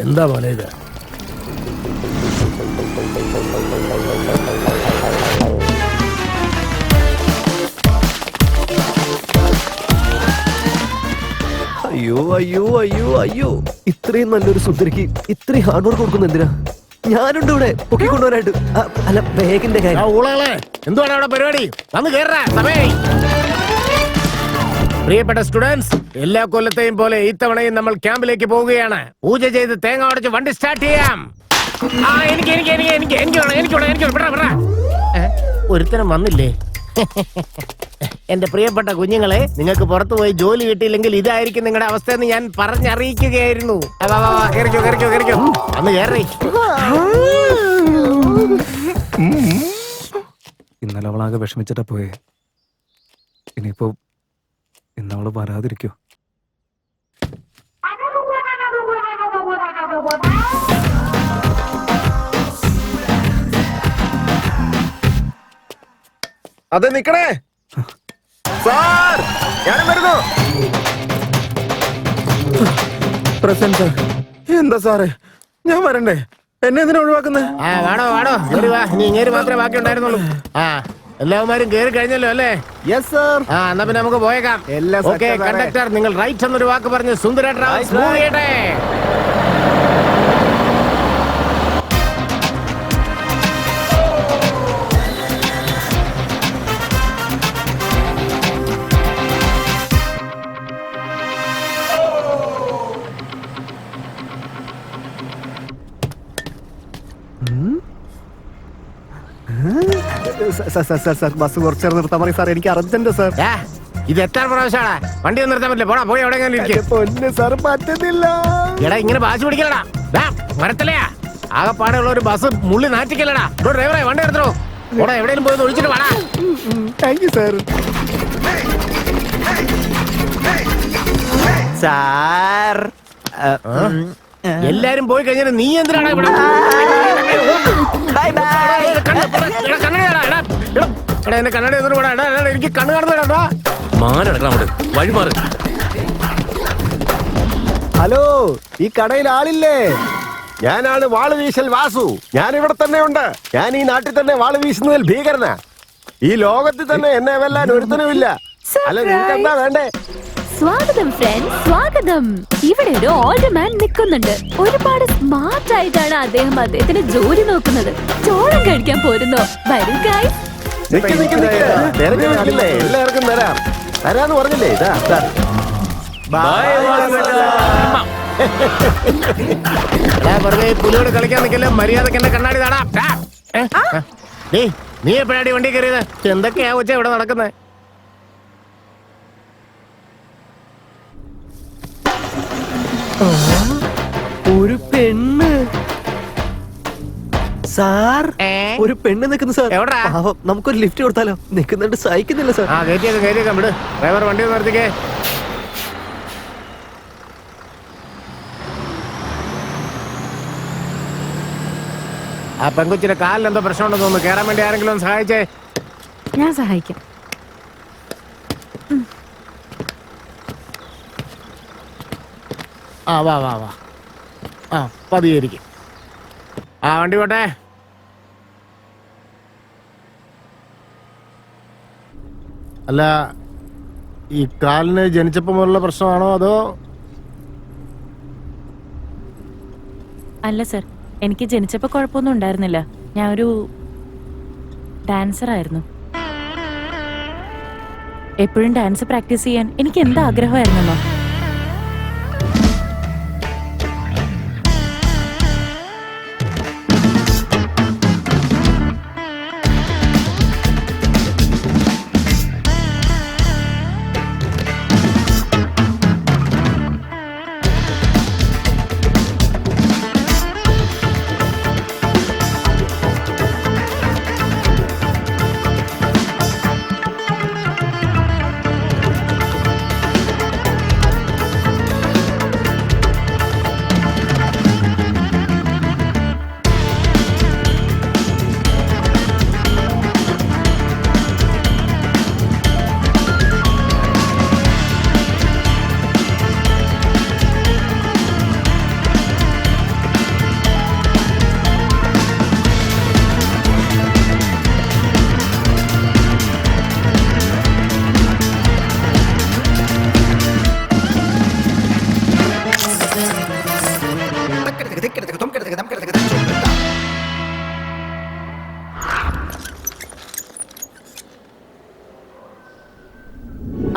എന്താ മോനെ ഇത്? അയ്യോ അയ്യോ അയ്യോ അയ്യോ, ഇത്രയും നല്ലൊരു സുന്ദരിക്ക് ഇത്രയും ഹാർഡ് വർക്ക് കൊടുക്കുന്ന എന്തിനാ? ഞാനുണ്ട് ഇവിടെ പൊക്കിക്കൊണ്ടുവരാനായിട്ട്. അല്ല, ബാഗിന്റെ കാര്യം. എന്തുവാണ് അവിടെ പരിപാടി? വന്ന് കേറാ സമയേ. പ്രിയപ്പെട്ട സ്റ്റുഡൻസ്, എല്ലാ കൊല്ലത്തെയും പോലെ ഇത്തവണയും നമ്മൾ ക്യാമ്പിലേക്ക് പോവുകയാണ്. പൂജ ചെയ്ത് തേങ്ങ ഉടച്ച് വണ്ടി സ്റ്റാർട്ട് ചെയ്യാം. ഒരുത്തരം വന്നില്ലേ? എന്റെ പ്രിയപ്പെട്ട കുഞ്ഞുങ്ങളെ, നിങ്ങൾക്ക് പുറത്തു പോയി ജോലി കിട്ടിയില്ലെങ്കിൽ ഇതായിരിക്കും നിങ്ങളുടെ അവസ്ഥ എന്ന് ഞാൻ പറഞ്ഞറിയിക്കുകയായിരുന്നു. അന്ന് കയറി. ഇന്നലെ അവളാകെ വിഷമിച്ചിട്ടാ പോയേ. ഇനിയിപ്പോ ഇന്നവള് വരാതിരിക്കോ? അതെ, നിക്കണേ സാർ, ഞാനും വരുന്നു. Present sir. എന്താ സാറേ, ഞാൻ വരണ്ടേ? എന്നെ എന്തിനാ ഒഴിവാക്കുന്നത്? വാടോ വാടോ, നീ ഇങ്ങേര് മാത്രമേ ബാക്കി ഉണ്ടായിരുന്നുള്ളൂ. എല്ലാവരും കേറി കഴിഞ്ഞല്ലോ അല്ലേ? Yes sir. എന്നാ പിന്നെ നമുക്ക് പോയേക്കാം. ഓക്കെ കണ്ടക്ടർ, നിങ്ങൾ റൈറ്റ് എന്നൊരു വാക്ക് പറഞ്ഞ് സുന്ദര ട്രാവൽസ് മൂവ് ചെയ്യട്ടെ. ബസ് കുറച്ച് നിർത്താൻ പറയും സാർ, എനിക്ക് അർജന്റ് സാർ. ഇത് എത്ര പ്രാവശ്യമാണ് വണ്ടി ഒന്നും നിർത്താൻ പറ്റില്ല? പോടാ, പോയി എവിടെയെങ്കിലും പൊന്ന് സാർ, പറ്റുന്നില്ല. എടാ, ഇങ്ങനെ വാശി പിടിക്കലടാ, മരത്തിലെയാ ആകെപ്പാടുള്ള ഒരു ബസ് മുള്ളി നാറ്റിക്കല്ലടാ. ഡ്രൈവറെ വണ്ടി എടുത്തോ, പോടാ, എവിടെയെങ്കിലും പോയി ഒഴിച്ചിട്ട് വാടാ. Thank you sir. സാർ, എല്ലാരും പോയി കഴിഞ്ഞാൽ നീ എന്തിനാണ് ഇവിടെ? കണ്ണട എനിക്ക് കണ്ണു കാണുന്നടാ. വഴി മാറി. ഹലോ, ഈ കടയിൽ ആളില്ലേ? ഞാനാണ് വാള് വീശൽ വാസു. ഞാൻ ഇവിടെ തന്നെ ഉണ്ട്. ഞാൻ ഈ നാട്ടിൽ തന്നെ വാള് വീശുന്നതിൽ ഭീകരനാ. ഈ ലോകത്തിൽ തന്നെ എന്നെ വെല്ലാൻ ഒരുത്തനുമില്ല. അല്ല, നിങ്ങൾക്ക് എന്താ വേണ്ടേ? സ്വാഗതം ഫ്രണ്ട്സ്, സ്വാഗതം. ഇവിടെ ഒരു ഓൾഡ് മാൻ നിൽക്കുന്നുണ്ട്. ഒരുപാട് സ്മാർട്ട് ആയിട്ടാണ് അദ്ദേഹം അദ്ദേഹത്തിന്റെ ജോലി നോക്കുന്നത്. ചോളം കഴിക്കാൻ പോരുന്നോ? വരൂ ഗൈസ്. എല്ലാവർക്കും തരാം. തരാന്ന് പറഞ്ഞില്ലേ? പുലിയോട് കളിക്കാൻ നിൽക്കല്ലേ, മര്യാദക്ക് എന്നെ കണ്ണാടി താടാ. നീ എപ്പോഴാടി വണ്ടി കയറിയത്? എന്തൊക്കെയാ കൊച്ച ഇവിടെ നടക്കുന്നത്? ഒരു പെണ്ണ് സാർ, ഒരു പെണ്ണ് നിൽക്കുന്നു സാർ. എവിടാ? നമുക്കൊരു ലിഫ്റ്റ് കൊടുത്താലോ? നിൽക്കുന്നുണ്ട്, സഹിക്കുന്നില്ല സാർ. കയറ്റിയേക്കാം വിട്. ഡ്രൈവർ വണ്ടി നിർത്തിക്കേ. ആ പെങ്കൊച്ചിന്റെ കാലിൽ എന്തോ പ്രശ്നമുണ്ടെന്ന് തോന്നുന്നു. കേറാൻ വേണ്ടി ആരെങ്കിലും ഒന്ന് സഹായിച്ചേ. ഞാൻ സഹായിക്കാം. വാ വാ വാ. പതിയിരിക്കും. വണ്ടി പോട്ടെ. അല്ല, ഈ കാലിന് ജനിച്ചപ്പോ മുതലുള്ള പ്രശ്നമാണോ അതോ? അല്ല സർ, എനിക്ക് ജനിച്ചപ്പോ കുഴപ്പമൊന്നും ഉണ്ടായിരുന്നില്ല. ഞാൻ ഒരു ഡാൻസർ ആയിരുന്നു. എപ്പോഴും ഡാൻസ് പ്രാക്ടീസ് ചെയ്യാൻ എനിക്ക് എന്താ ആഗ്രഹമായിരുന്നല്ലോ.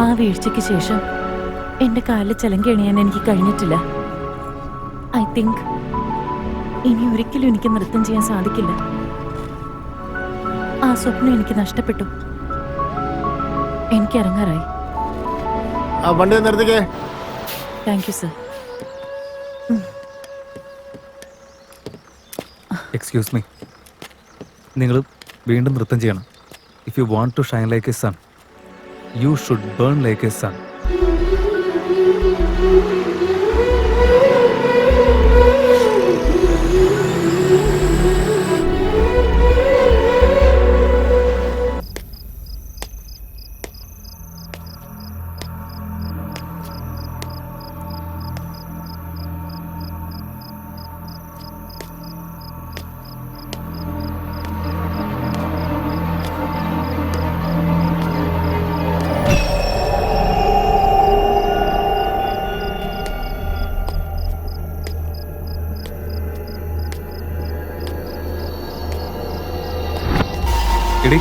ആ വീഴ്ചയ്ക്ക് ശേഷം എന്റെ കാലിൽ ചിലങ്കി അണിയാൻ എനിക്ക് കഴിഞ്ഞിട്ടില്ല. ഐ തിങ്ക് ഇനി ഒരിക്കലും എനിക്ക് നൃത്തം ചെയ്യാൻ സാധിക്കില്ല. ആ സ്വപ്നം എനിക്ക് നഷ്ടപ്പെട്ടു. എനിക്ക് ഇറങ്ങാറായി. ആ വണ്ടി നിർത്തിക്കേ. Thank you sir. Excuse me, നിങ്ങൾ വീണ്ടും നൃത്തം ചെയ്യണം. If you want to shine like a sun, you should burn like a sun. എടി,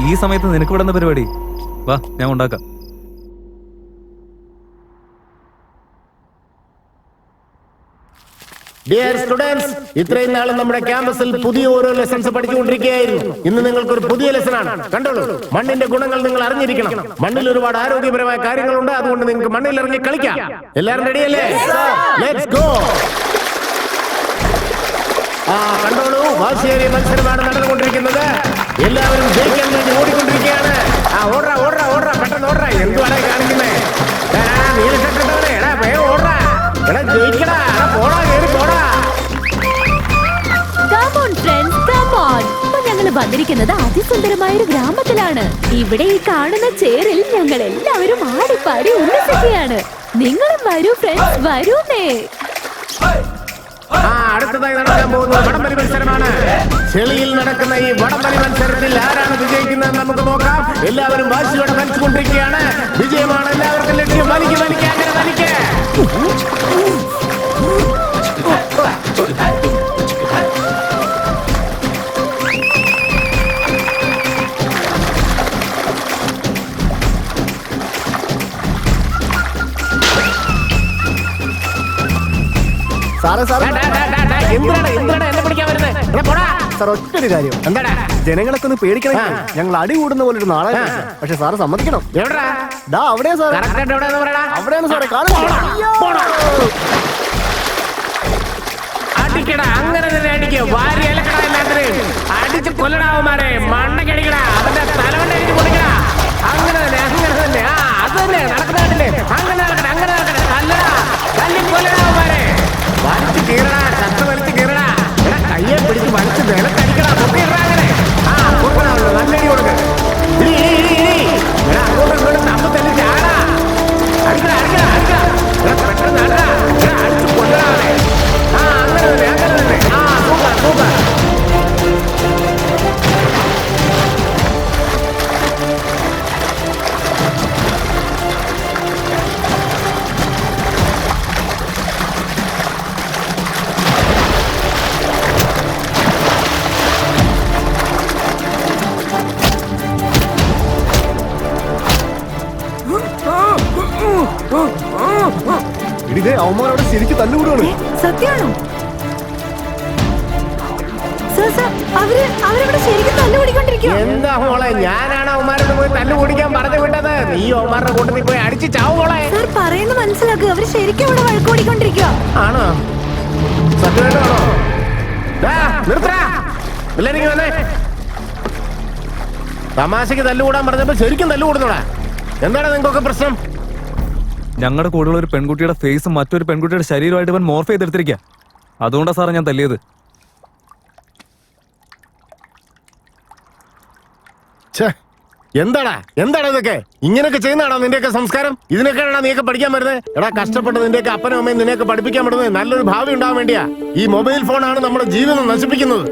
ഈ സമയത്ത് നിനക്ക് വിടുന്ന പരിപാടി വാ, ഞാൻ ഉണ്ടാക്കാം. ഡിയർ സ്റ്റുഡൻസ്, ഇത്രയും നാളും നമ്മുടെ ക്യാമ്പസിൽ പുതിയ ഓരോ ലെസൺസ് പഠിച്ചുകൊണ്ടിരിക്കുകയായിരുന്നു. ഇന്ന് നിങ്ങൾക്ക് ഒരു പുതിയ ലെസൺ ആണ്. കണ്ടോളൂ, മണ്ണിന്റെ ഗുണങ്ങൾ നിങ്ങൾ അറിഞ്ഞിരിക്കണം. മണ്ണിൽ ഒരുപാട് ആരോഗ്യപരമായ കാര്യങ്ങളുണ്ട്. അതുകൊണ്ട് നിങ്ങൾക്ക് മണ്ണിൽ ഇറങ്ങി കളിക്കാം. എല്ലാവരും റെഡിയല്ലേ? Let's go. കണ്ടോളൂ, വാശിയേറിയ മത്സരമാണ് നടന്നുകൊണ്ടിരിക്കുന്നത്. എല്ലാവരും ജയിക്കാൻ വേണ്ടി ഓടിക്കൊണ്ടിരിക്കുകയാണ്. ഓടാ ഓടാ ഓടാ, പെട്ടെന്ന് ഓടാ. എന്തുവാണ് കാണിക്കുന്നേ? നീലക്കെട്ടവനെ, എടാ വേഗം ഓടാ. എടാ ജയിക്കടാ, പോടാ, കേറി പോടാ. Come on friends, come on. ഇപ്പൊ ഞങ്ങൾ വന്നിരിക്കുന്നത് അതിസുന്ദരമായ ഒരു ഗ്രാമത്തിലാണ്. ഇവിടെ ഈ കാണുന്ന ചേറിൽ ഞങ്ങൾ എല്ലാവരും ആടിപ്പാടി ഉല്ലസിക്കുകയാണ്. നിങ്ങളും വരൂ ഫ്രണ്ട്സ്, വരൂന്നേ. അടുത്തതായി നടക്കാൻ പോകുന്നത് വടംവലി മത്സരമാണ്. ചെളിയിൽ നടക്കുന്ന ഈ വടംവലി മത്സരത്തിൽ ആരാണ് വിജയിക്കുന്നത് നമുക്ക് നോക്കാം. എല്ലാവരും വാശിയോടെ വലിച്ചുകൊണ്ടിരിക്കുകയാണ്. വിജയമാണ് എല്ലാവർക്കും ലക്ഷ്യം. വലിക്ക് വലിക്ക്, അങ്ങനെ വലിക്ക്. സാറേ സാറേ എന്തിനാണ് എന്നെ പിടിക്കാൻ വരുന്നത്? പോടാ. സാർ ഒറ്റൊരു കാര്യം, എന്താടാ? ജനങ്ങളൊക്കെ ഒന്ന് പേടിക്കണം. ഞങ്ങൾ അടി കൂടുന്ന പോലെ ഒരു നാളെ, പക്ഷെ സാറ് സമ്മതിക്കണം. എവിടാ? ദാ അവിടെയാ സാർ. കറക്റ്റ് എവിടെയാന്ന് പറയടാ. അവിടെയാണ് സാറേ കാണുന്നത്. അടിക്കടാ, അങ്ങനെ തന്നെ അടിക്കുക. വാരി അലക്കടാ, എല്ലാത്തിനെയും അടിച്ച് കൊല്ലടാവന്മാരെ. മണ്ണക്കടിക്കടാ, അവന്റെ തലവണ്ണ അടിച്ച് പൊടിക്കടാ. അങ്ങനെ തന്നെ, അങ്ങനെ തന്നെ. അത് തന്നെ നടക്കുന്നില്ലേ? അങ്ങനെ നടക്കട്ടെ, അങ്ങനെ നടക്കട്ടെ. തല്ലടാ, തല്ലി കൊല്ലടാവന്മാരെ. വലിച്ചു കീറടാ, ചത്ത വലിച്ചു കീറടാ. കയ്യെ പിടിച്ച് വലിച്ച് നിലത്തടിക്കടാ. പൊട്ടിയിടാ അങ്ങനെ. കൊടുക്കണമല്ലോ, നല്ലടി കൊടുക്ക. അങ്ങോട്ടും ഇങ്ങോട്ടും തമ്മിൽ തല്ലി ചാടാ. അടിക്കടാ അടിക്കടാ അടിക്കടാ. പെട്ടെന്ന് അടാ, അടിച്ച് കൊല്ലടാവേ. അങ്ങനെ തന്നെ, അങ്ങനെ തന്നെ. Super super. ഇതേ അവന്മാരോട് ശരിക്കും തല്ലുകൂടുകയാണ്. സത്യമാണോ? അവരവിടെ ശരിക്കും തല്ലുപിടിക്കൊണ്ടിരിക്കും. എന്താ മോളെ, ഞാനാണ് അവന്മാരോട് പോയി തല്ലു കുടിക്കാൻ പറഞ്ഞു വിട്ടത്. നീ അവന്മാരുടെ കൂട്ടത്തിൽ പോയി അടിച്ച് ചാവും മോളെ. സാർ പറയുന്ന മനസ്സിലാക്കുക, അവര് ശരിക്കും അവിടെ വഴക്കോടിക്കൊണ്ടിരിക്കുക. ആണോ? സത്യമായിട്ടാണോ? നിർത്തടാ, എല്ലാരും വന്നേ. തമാശക്ക് തല്ലുകൂടാൻ പറഞ്ഞപ്പോ ശരിക്കും തല്ലുകൂടുന്നോടാ. എന്താണ് നിങ്ങൾക്കൊക്കെ പ്രശ്നം? ഞങ്ങളുടെ കൂടെയുള്ള ഒരു പെൺകുട്ടിയുടെ ഫേസും മറ്റൊരു പെൺകുട്ടിയുടെ ശരീരമായിട്ട് ഇവൻ മോർഫ് ചെയ്തെടുത്തിരിക്കുക. അതുകൊണ്ടാണ് സാറേ ഞാൻ തല്ലിയത്. എന്താടാ ഇതൊക്കെ? ഇങ്ങനെയൊക്കെ ചെയ്യുന്നതാണോ നിന്റെയൊക്കെ സംസ്കാരം? ഇതിനൊക്കെയാണോ നീയൊക്കെ പഠിക്കാൻ വരുന്നത്? എടാ, കഷ്ടപ്പെട്ട് നിന്റെയൊക്കെ അപ്പനും അമ്മയും നിന്നെയൊക്കെ പഠിപ്പിക്കാൻ പറ്റുന്നത് നല്ലൊരു ഭാവി ഉണ്ടാവാൻ വേണ്ടിയാ. ഈ മൊബൈൽ ഫോണാണ് നമ്മുടെ ജീവിതം നശിപ്പിക്കുന്നത്.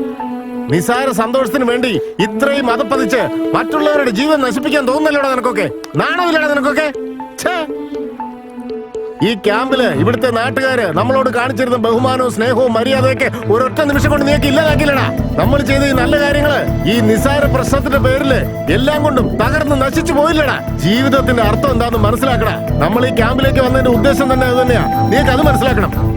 നിസാര സന്തോഷത്തിന് വേണ്ടി ഇത്രയും അതപ്പതിച്ച് മറ്റുള്ളവരുടെ ജീവൻ നശിപ്പിക്കാൻ തോന്നുന്നല്ലോടാ നിനക്കൊക്കെ? നാണമില്ലടാ നിനക്കൊക്കെ? ഈ ക്യാമ്പില് ഇവിടുത്തെ നാട്ടുകാര് നമ്മളോട് കാണിച്ചിരുന്ന ബഹുമാനവും സ്നേഹവും മര്യാദയൊക്കെ ഒരൊറ്റ നിമിഷം കൊണ്ട് നീക്ക് ഇല്ലാതാക്കില്ലടാ. നമ്മൾ ചെയ്ത ഈ നല്ല കാര്യങ്ങള് ഈ നിസ്സാര പ്രശ്നത്തിന്റെ പേരില് എല്ലാം കൊണ്ടും തകർന്ന് നശിച്ചു പോയില്ലടാ. ജീവിതത്തിന്റെ അർത്ഥം എന്താണെന്ന് മനസ്സിലാക്കടാ. നമ്മൾ ഈ ക്യാമ്പിലേക്ക് വന്നതിന്റെ ഉദ്ദേശം തന്നെ അത് തന്നെയാ. നീക്ക് അത് മനസ്സിലാക്കണം.